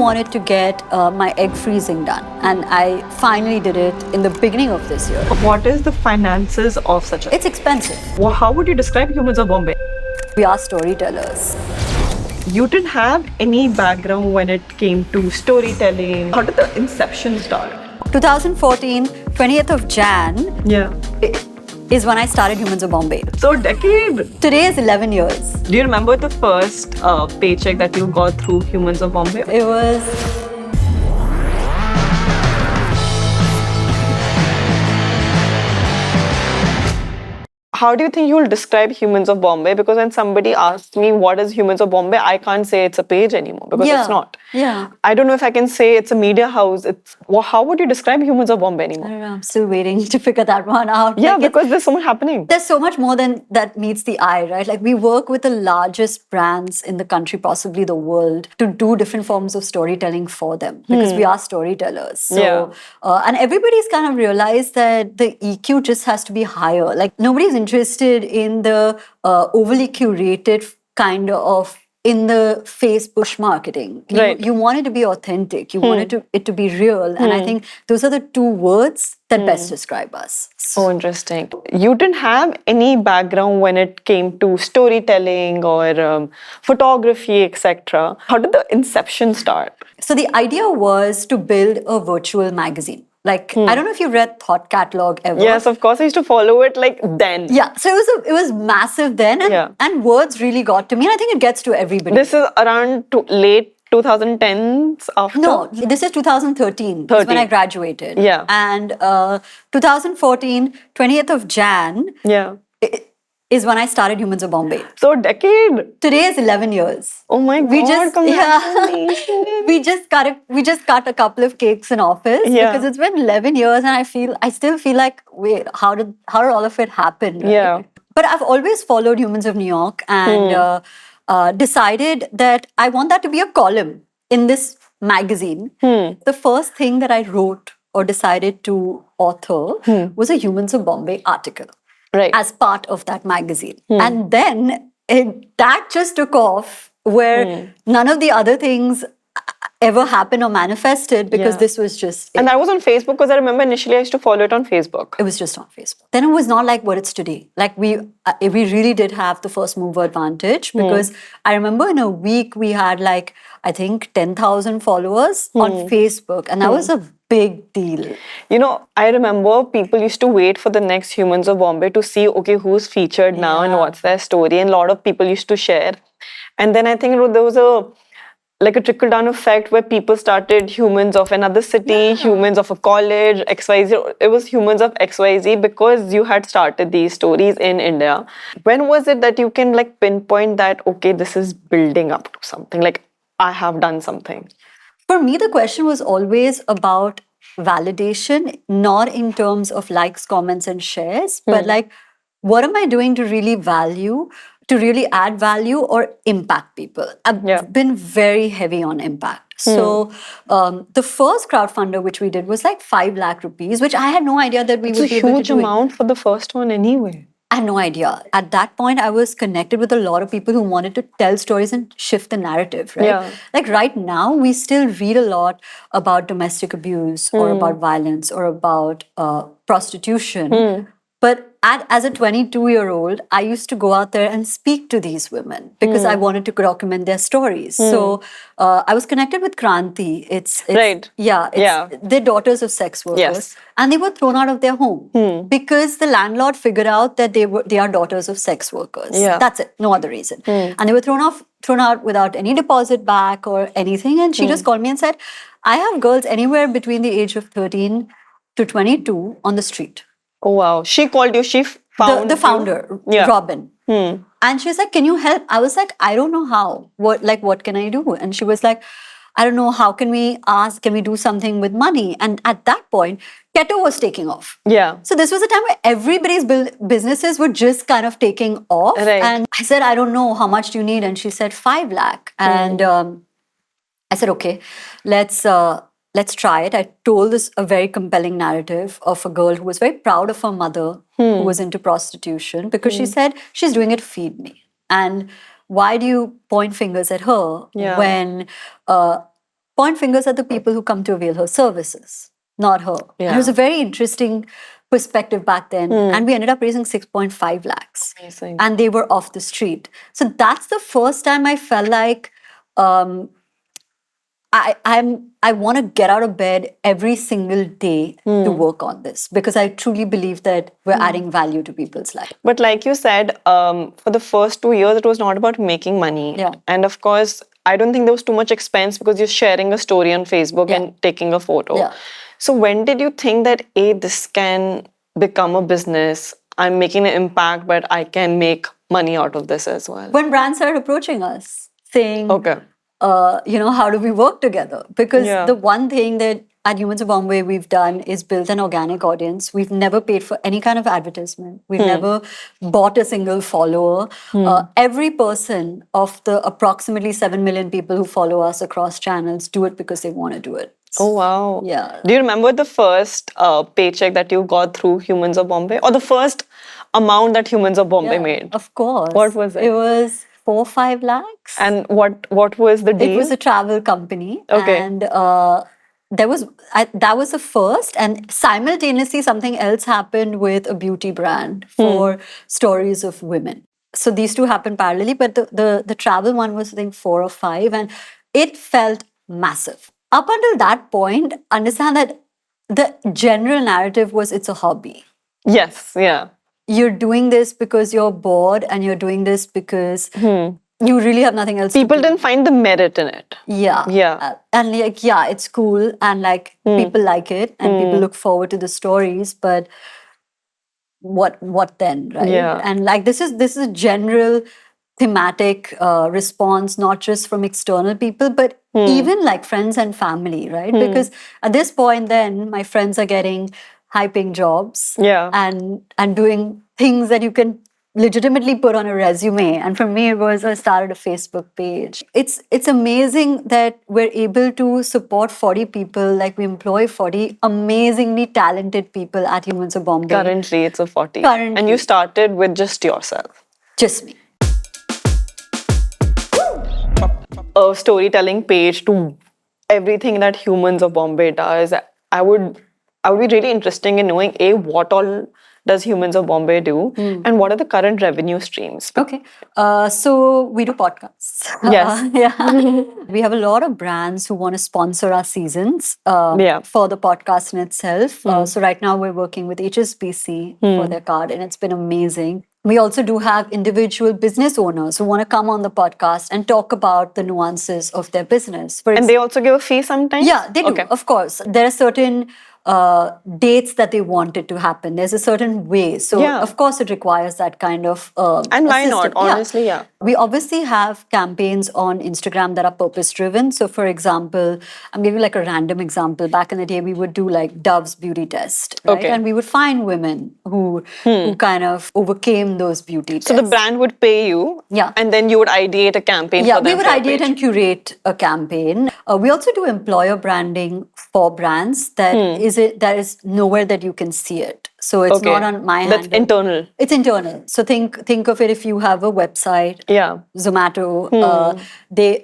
wanted to get my egg freezing done, and I finally did it in the beginning of this year. What is the finances of such a... It's expensive. Well, how would you describe Humans of Bombay? We are storytellers. You didn't have any background when it came to storytelling. How did the inception start? 2014, 20th of Jan Yeah. is when I started Humans of Bombay. So a decade. Today is 11 years. Do you remember the first paycheck that you got through Humans of Bombay? It was... How do you think you'll describe Humans of Bombay? Because when somebody asks me what is Humans of Bombay, I can't say it's a page anymore because it's not. Yeah. I don't know if I can say it's a media house. How would you describe Humans of Bombay I anymore? don't know, I'm still waiting to figure that one out. Yeah, Like, because there's so much happening. there's so much more than that meets the eye, right? Like, we work with the largest brands in the country, possibly the world, to do different forms of storytelling for them because we are storytellers. So, and everybody's kind of realized that the EQ just has to be higher. Like, nobody's interested in the overly curated kind of in the face push marketing. You want it to be authentic. You want it to be real. And I think those are the two words that best describe us. So interesting. You didn't have any background when it came to storytelling or photography, etc. How did the inception start? So the idea was to build a virtual magazine. Like, I don't know if you read Thought Catalog ever. Yes, of course. I used to follow it like then. Yeah, so it was massive then, and words really got to me. And I think it gets to everybody. This is around late 2010s after? No, this is 2013. That's when I graduated. Yeah. And 2014, 20th of Jan is when I started Humans of Bombay. So a decade. Today is 11 years. Oh my God, congratulations. We just cut a couple of cakes in office because it's been 11 years, and I still feel like, wait, how did all of it happen? Right? Yeah. But I've always followed Humans of New York and decided that I want that to be a column in this magazine. The first thing that I wrote or decided to author was a Humans of Bombay article. Right. As part of that magazine. And then that just took off where none of the other things ever happened or manifested because this was just it. And that was on Facebook because I remember initially I used to follow it on Facebook. It was just on Facebook. Then it was not like what it's today. Like we really did have the first mover advantage because I remember in a week we had like, I think 10,000 followers on Facebook, and that was a big deal. You know, I remember people used to wait for the next Humans of Bombay to see, okay, who's featured now and what's their story. And a lot of people used to share. And then I think there was a trickle-down effect where people started Humans of another city, Humans of a college, XYZ. It was Humans of XYZ because you had started these stories in India. When was it that you can like pinpoint that, okay, this is building up to something, like I have done something? For me, the question was always about validation, not in terms of likes, comments, and shares, but like, what am I doing to really add value or impact people? I've been very heavy on impact. So the first crowdfunder which we did was like 5 lakh rupees, which I had no idea that we would be able to do. It's a huge amount for the first one anyway. I had no idea. At that point, I was connected with a lot of people who wanted to tell stories and shift the narrative, right? Yeah. Like right now, we still read a lot about domestic abuse or about violence or about prostitution. But as a 22-year-old, I used to go out there and speak to these women because I wanted to document their stories. So I was connected with Kranti. They're daughters of sex workers, and they were thrown out of their home because the landlord figured out that they are daughters of sex workers. That's it, no other reason. And they were thrown out without any deposit back or anything. And she just called me and said, "I have girls anywhere between the age of 13 to 22 on the street." Oh, wow. She called you, she found the founder, Robin. And she was like, "Can you help?" I was like, "I don't know how. What can I do?" And she was like, "I don't know, how can we do something with money?" And at that point, keto was taking off. Yeah. So this was a time where everybody's businesses were just kind of taking off. Right. And I said, "I don't know, how much do you need?" And she said, 5 lakh. And I said, "Okay, let's try it." I told a very compelling narrative of a girl who was very proud of her mother who was into prostitution because she said, she's doing it to feed me. And why do you point fingers at her when point fingers at the people who come to avail her services, not her. And it was a very interesting perspective back then. And we ended up raising 6.5 lakhs. Amazing. And they were off the street. So that's the first time I felt like I want to get out of bed every single day to work on this, because I truly believe that we're adding value to people's life. But like you said, for the first 2 years, it was not about making money. Yeah. And of course, I don't think there was too much expense because you're sharing a story on Facebook and taking a photo. Yeah. So when did you think that, this can become a business? I'm making an impact, but I can make money out of this as well. When brands started approaching us saying, Okay. How do we work together? Because Yeah. the one thing that at Humans of Bombay we've done is built an organic audience. We've never paid for any kind of advertisement. We've never bought a single follower. Every person of the approximately 7 million people who follow us across channels do it because they want to do it. Oh, wow. Yeah. Do you remember the first paycheck that you got through Humans of Bombay? Or the first amount that Humans of Bombay made? Of course. What was it? It was 4-5 lakhs. And what was the deal? It was a travel company. Okay. And that was the first, and simultaneously something else happened with a beauty brand for stories of women. So these two happened parallelly, but the travel one was, I think, 4 or 5, and it felt massive. Up until that point, understand that the general narrative was it's a hobby. Yes, yeah. You're doing this because you're bored, and you're doing this because you really have nothing else People to do. didn't find the merit in it. Yeah. Yeah. And like, yeah, it's cool, and like people like it, and people look forward to the stories, but what then, right? Yeah. And like this is a general thematic response, not just from external people, but even like friends and family, right? Because at this point then my friends are getting high paying jobs, Yeah. and doing things that you can legitimately put on a resume. And for me, it was I started a Facebook page. It's amazing that we're able to support 40 people. Like we employ 40 amazingly talented people at Humans of Bombay. Currently, it's a 40. Currently. And you started with just yourself. Just me. A storytelling page to everything that Humans of Bombay does. I would be really interested in knowing what all does Humans of Bombay do, and what are the current revenue streams? Okay. So we do podcasts. Yes. Yeah. We have a lot of brands who want to sponsor our seasons for the podcast in itself. So right now we're working with HSBC for their card, and it's been amazing. We also do have individual business owners who want to come on the podcast and talk about the nuances of their business. And they also give a fee sometimes? Yeah, they do, of course. There are certain dates that they want it to happen. There's a certain way. So, of course, it requires that kind of And why not? assistant. Honestly, yeah. We obviously have campaigns on Instagram that are purpose-driven. So, for example, I'm giving like a random example. Back in the day, we would do like Dove's beauty test, right? Okay. And we would find women who kind of overcame those beauty tests. So the brand would pay you, Yeah. and then you would ideate a campaign for them. We would for a ideate page. and curate a campaign. We also do employer branding for brands that is nowhere that you can see it. So it's not on my That's handle. internal. It's internal. So think of it, if you have a website. Yeah. Zomato.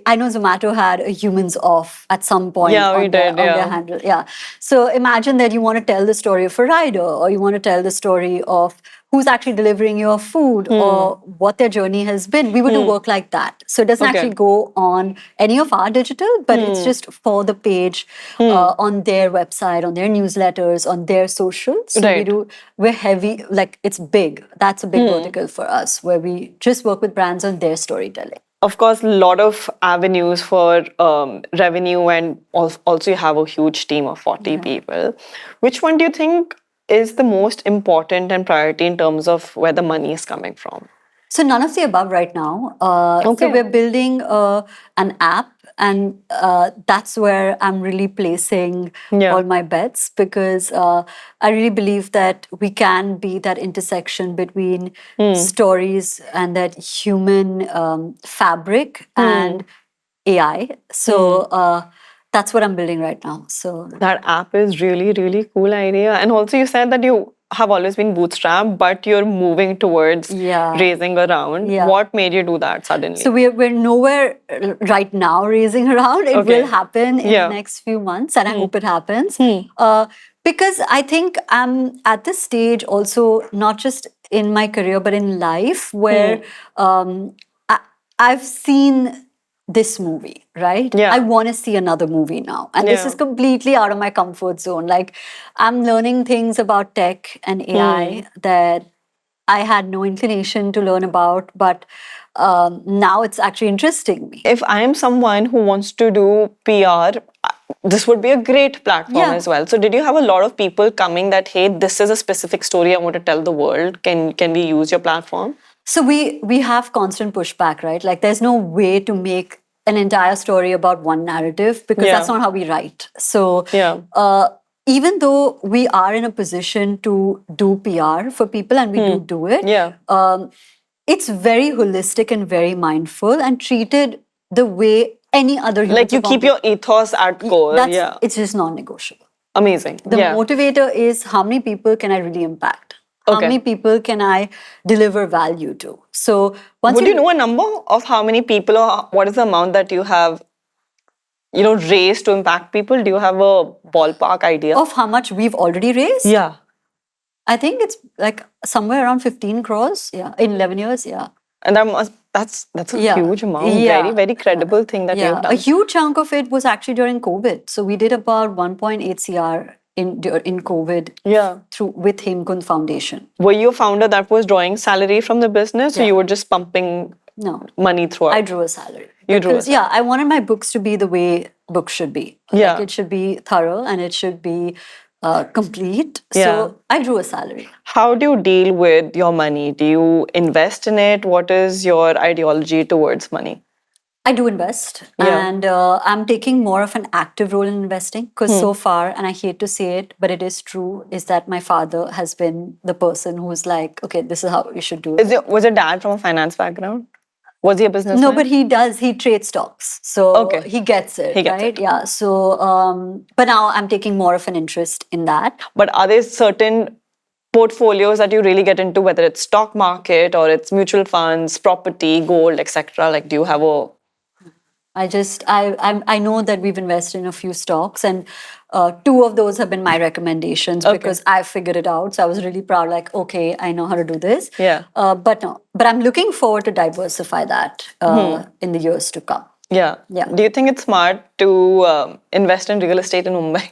I know Zomato had a Humans Off at some point Yeah, we on their did, handle. Yeah. So imagine that you want to tell the story of a rider, or you want to tell the story of who's actually delivering your food or what their journey has been. We would do work like that. So it doesn't actually go on any of our digital, but it's just for the page on their website, on their newsletters, on their socials. So we're heavy, like it's big. That's a big vertical for us, where we just work with brands on their storytelling. Of course, a lot of avenues for revenue, and also you have a huge team of 40 people. Which one do you think is the most important and priority in terms of where the money is coming from? So none of the above right now. So we're building an app, and that's where I'm really placing all my bets, because I really believe that we can be that intersection between stories and that human fabric and AI. So that's what I'm building right now. So That app is really, really cool idea. And also you said that you have always been bootstrapped, but you're moving towards Yeah. raising a round. Yeah. What made you do that suddenly? So we're nowhere right now raising around. It Okay. will happen in Yeah. the next few months, and I hope it happens. Because I think I'm at this stage also, not just in my career, but in life, where I've seen this movie, right? Yeah. I want to see another movie now. And this Yeah. is completely out of my comfort zone. Like, I'm learning things about tech and AI that I had no inclination to learn about, but now it's actually interesting me. If I am someone who wants to do PR, this would be a great platform Yeah. as well. So did you have a lot of people coming that, hey, this is a specific story I want to tell the world. Can we use your platform? So we have constant pushback, right? Like, there's no way to make an entire story about one narrative, because Yeah. that's not how we write. So Yeah. even though we are in a position to do PR for people, and we do it, Yeah. it's very holistic and very mindful and treated the way any other human. Like you keep your ethos at core. Yeah. It's just non-negotiable. Amazing. The yeah. motivator is, how many people can I really impact? How Okay. many people can I deliver value to? So once Would you know a number of how many people, or what is the amount that you have, raised to impact people? Do you have a ballpark idea? of how much we've already raised, Yeah. I think it's like somewhere around 15 crores. Yeah, in 11 years. Yeah. And that's a Yeah. huge amount. Yeah. Very, very credible thing that you've Yeah, done. a huge chunk of it was actually during COVID. So we did about 1.8 CR in COVID. Yeah. Through with Hemkund Foundation. Were you a founder that was drawing salary from the business, or Yeah. you were just pumping No, money throughout? I drew a salary. You drew a Because, yeah, I wanted my books to be the way books should be. Yeah. Like, it should be thorough and it should be complete. Yeah. So I drew a salary. How do you deal with your money? Do you invest in it? What is your ideology towards money? I do invest, Yeah. and I'm taking more of an active role in investing, because so far, and I hate to say it, but it is true, is that my father has been the person who's like, okay, this is how you should do it. Was your dad from a finance background? Was he a businessman? No, but he does. He trades stocks, so Okay. he gets it, He gets right? Yeah. So, but now I'm taking more of an interest in that. But are there certain portfolios that you really get into, whether it's stock market or it's mutual funds, property, gold, etc.? Like, do you have a... I know that we've invested in a few stocks, and two of those have been my recommendations, Okay. because I figured it out. So I was really proud, like, okay, I know how to do this. Yeah. But no, but I'm looking forward to diversify that in the years to come. Yeah. Yeah. Do you think it's smart to invest in real estate in Mumbai?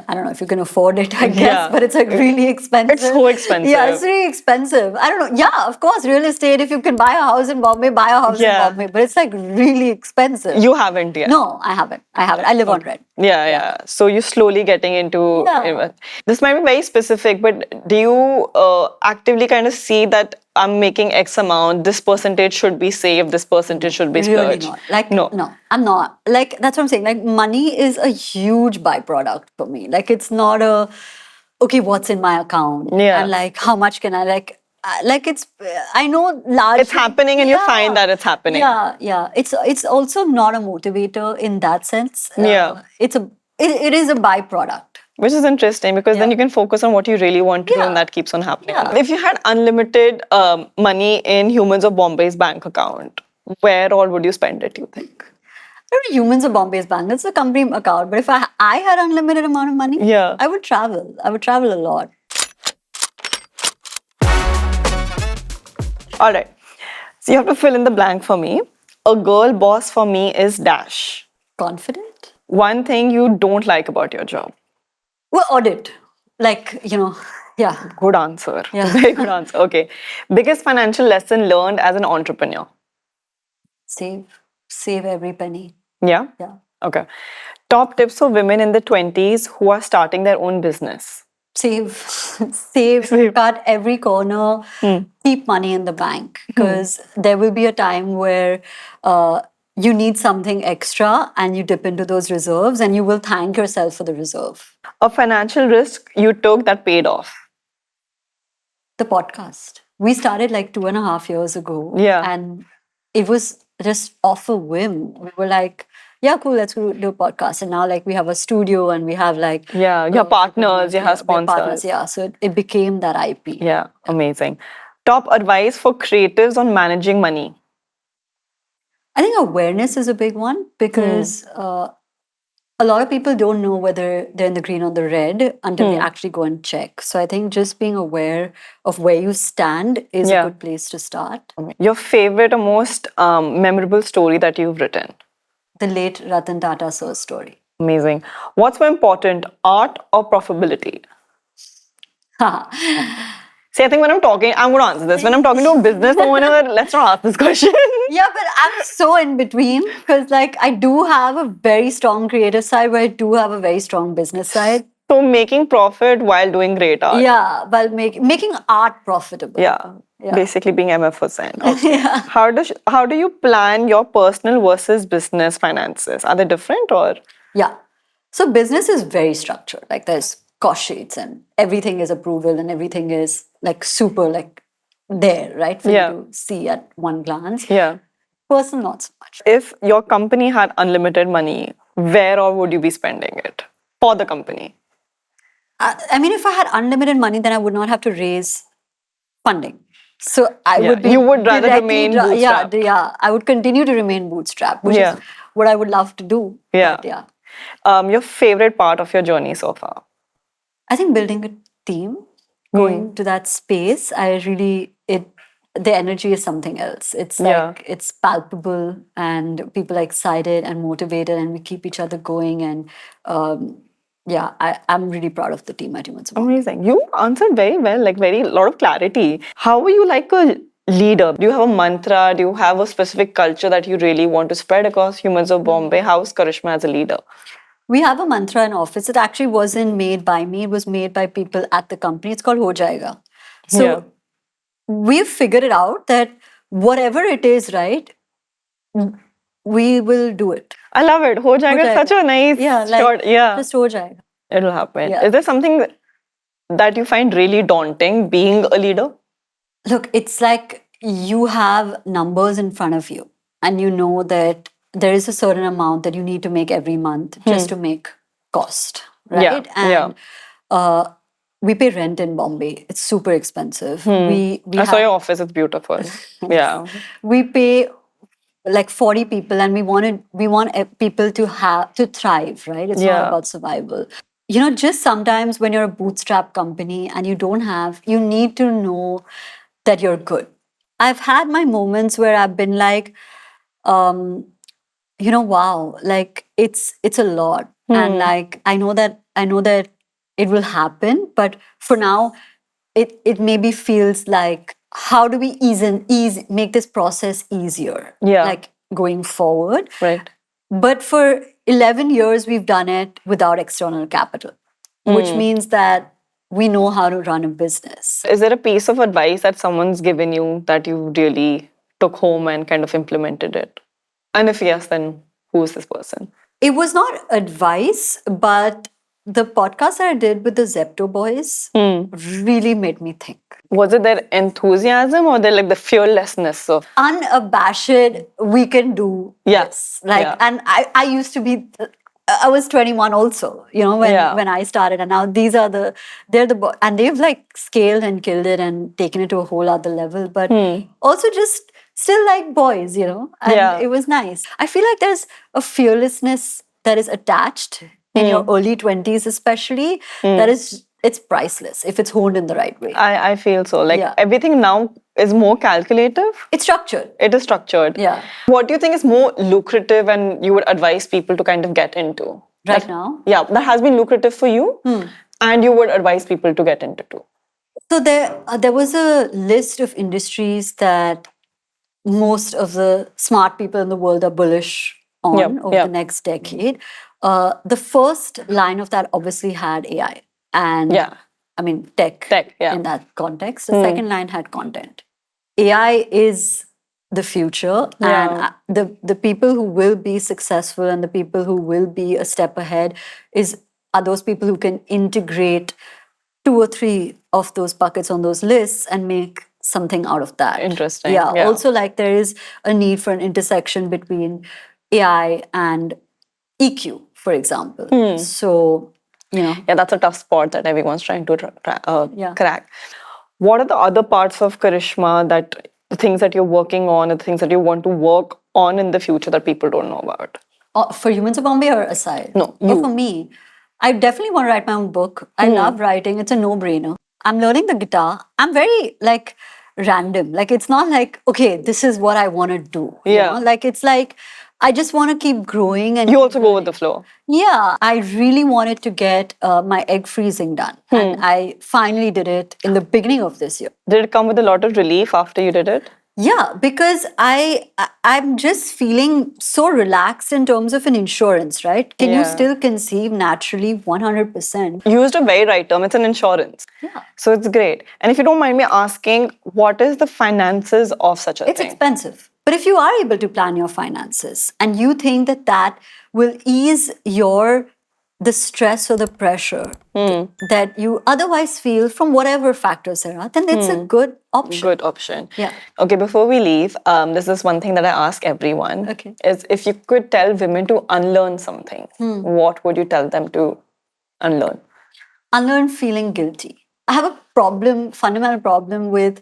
I don't know if you can afford it, I guess, Yeah. but it's like really expensive. It's so expensive. Yeah, it's really expensive. I don't know. Yeah, of course, real estate, if you can buy a house in Bombay, buy a house Yeah. in Bombay, but it's like really expensive. You haven't yet. No, I haven't. I live on rent. Yeah. So you're slowly getting into... Yeah. This might be very specific, but do you actively kind of see that I'm making X amount, this percentage should be saved, this percentage should be Really splurged? not. Like, no. no, I'm not. Like, that's what I'm saying. Like, money is a huge byproduct for me. Like, it's not a, okay, what's in my account? Yeah. And like, how much can I, like it's, I know large. It's happening and you find that it's happening. Yeah. It's also not a motivator in that sense. Yeah. It is a byproduct. Which is interesting, because then Yeah. you can focus on what you really want to do, Yeah. and that keeps on happening. Yeah. If you had unlimited money in Humans of Bombay's bank account, where all would you spend it, you think? Humans of Bombay's bank. That's a company account. But if I had unlimited amount of money, Yeah. I would travel. I would travel a lot. All right. So you have to fill in the blank for me. A girl boss for me is dash. Confident? One thing you don't like about your job. Well, audit. Like, yeah. Good answer. Yeah. Very good answer. Okay. Biggest financial lesson learned as an entrepreneur. Save every penny. Yeah? Yeah. Okay. Top tips for women in the 20s who are starting their own business. Save, cut every corner, keep money in the bank, because there will be a time where you need something extra and you dip into those reserves and you will thank yourself for the reserve. A financial risk you took that paid off. The podcast. We started like 2.5 years ago. Yeah. And it was just off a whim. We were like, yeah, cool, let's do a podcast. And now like we have a studio and we have like Your partners, you have we have partners, sponsors. yeah. So it became that IP. Yeah, amazing. Top advice for creatives on managing money. I think awareness is a big one because a lot of people don't know whether they're in the green or the red until they actually go and check. So I think just being aware of where you stand is a good place to start. Your favorite or most memorable story that you've written? The late Ratan Tata Sir's story. Amazing. What's more important, art or profitability? See, I think when I'm talking, I'm going to answer this. When I'm talking to a business owner, let's not ask this question. Yeah, but I'm so in between because like I do have a very strong creative side, but I do have a very strong business side. So making profit while doing great art. Yeah, while making art profitable. Yeah. Basically being MF%. Okay. Yeah. How do you plan your personal versus business finances? Are they different or? Yeah. So business is very structured. Like there's cost sheets and everything is approval and everything is like super like there, right? For you to see at one glance. Yeah. Personal, not so much. If your company had unlimited money, where or would you be spending it for the company? I mean, if I had unlimited money, then I would not have to raise funding. So I would be. You would rather remain bootstrapped. Yeah. I would continue to remain bootstrapped, which is what I would love to do. Yeah. But your favorite part of your journey so far? I think building a team, going to that space. The energy is something else. It's like it's palpable and people are excited and motivated and we keep each other going and I'm really proud of the team at Humans of Bombay. Amazing. You answered very well, like very lot of clarity. How are you like a leader? Do you have a mantra? Do you have a specific culture that you really want to spread across Humans of Bombay? How is Karishma as a leader? We have a mantra in office. It actually wasn't made by me. It was made by people at the company. It's called Ho Jayega. So we've figured it out that whatever it is, right, we will do it. I love it. Ho Jayega is such a nice short. Just Ho Jayega. It'll happen. Is there something that you find really daunting being a leader? Look, it's like you have numbers in front of you and you know that there is a certain amount that you need to make every month just to make cost, right? We pay rent in Bombay. It's super expensive. I saw your office. It's beautiful. We pay like 40 people and we want people to thrive, right? It's not about survival. You know, just sometimes when you're a bootstrap company and you need to know that you're good. I've had my moments where I've been like, wow, like it's a lot. And like I know that it will happen, but for now it maybe feels like how do we make this process easier? Like going forward. Right. But for 11 years we've done it without external capital, which means that we know how to run a business. Is there a piece of advice that someone's given you that you really took home and kind of implemented it? And if yes, then who is this person? It was not advice, but the podcast that I did with the Zepto boys really made me think. Was it their enthusiasm or the fearlessness of unabashed? We can do this. And I used to be. I was 21 also, when I started, and now and they've like scaled and killed it and taken it to a whole other level. But also just still like boys, and it was nice. I feel like there's a fearlessness that is attached in your early 20s, especially. It's priceless if it's honed in the right way. I feel so. Everything now is more calculative. It's structured. It is structured. Yeah. What do you think is more lucrative and you would advise people to kind of get into? Right now? Yeah, that has been lucrative for you and you would advise people to get into too. So there was a list of industries that most of the smart people in the world are bullish on over the next decade. The first line of that obviously had AI. And I mean, tech in that context. The second line had content. AI is the future, and the people who will be successful and the people who will be a step ahead are those people who can integrate 2 or 3 of those buckets on those lists and make something out of that. Interesting. Yeah. Also, like there is a need for an intersection between AI and EQ, for example. So, Yeah, that's a tough spot that everyone's trying to Yeah. crack. What are the other parts of Karishma, that the things that you're working on, and the things that you want to work on in the future that people don't know about? For Humans of Bombay or aside? No, Or you. for me, I definitely want to write my own book. I love writing. It's a no-brainer. I'm learning the guitar. I'm very like random. Like it's not like, okay, this is what I want to do. Yeah. Like it's like I just want to keep growing and You keep also go with the learning. flow. Yeah, I really wanted to get my egg freezing done. And I finally did it in the beginning of this year. Did it come with a lot of relief after you did it? Yeah, because I'm just feeling so relaxed in terms of an insurance, right? Can you Yeah. still conceive naturally 100%? You used a very right term. It's an insurance. Yeah. So it's great. And if you don't mind me asking, what is the finances of such a It's thing? expensive. But if you are able to plan your finances and you think that that will ease the stress or the pressure that you otherwise feel from whatever factors there are, then it's a good option. Good option. Yeah. Okay, before we leave, this is one thing that I ask everyone. Okay. Is if you could tell women to unlearn something, what would you tell them to unlearn? Unlearn feeling guilty. I have a fundamental problem with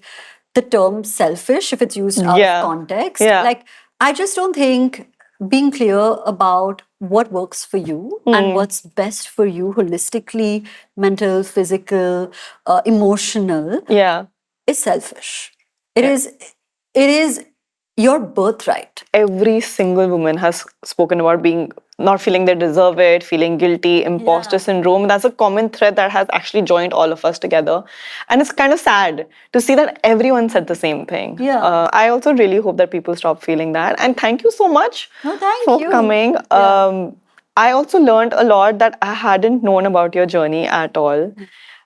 the term selfish if it's used out Yeah. of context. Yeah. Like, I just don't think being clear about what works for you and what's best for you holistically, mental, physical, emotional, Yeah. is selfish. It is your birthright. Every single woman has spoken about being not feeling they deserve it, feeling guilty, imposter syndrome. That's a common thread that has actually joined all of us together. And it's kind of sad to see that everyone said the same thing. Yeah. I also really hope that people stop feeling that. And thank you so much No, thank for you. coming. I also learned a lot that I hadn't known about your journey at all.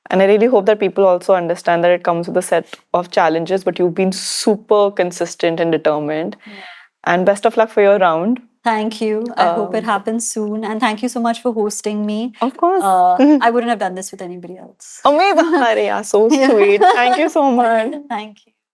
And I really hope that people also understand that it comes with a set of challenges, but you've been super consistent and determined. And best of luck for your round. Thank you. I hope it happens soon. And thank you so much for hosting me. Of course. I wouldn't have done this with anybody else. Amazing. Arey, yeah, so sweet. Thank you so much. Thank you.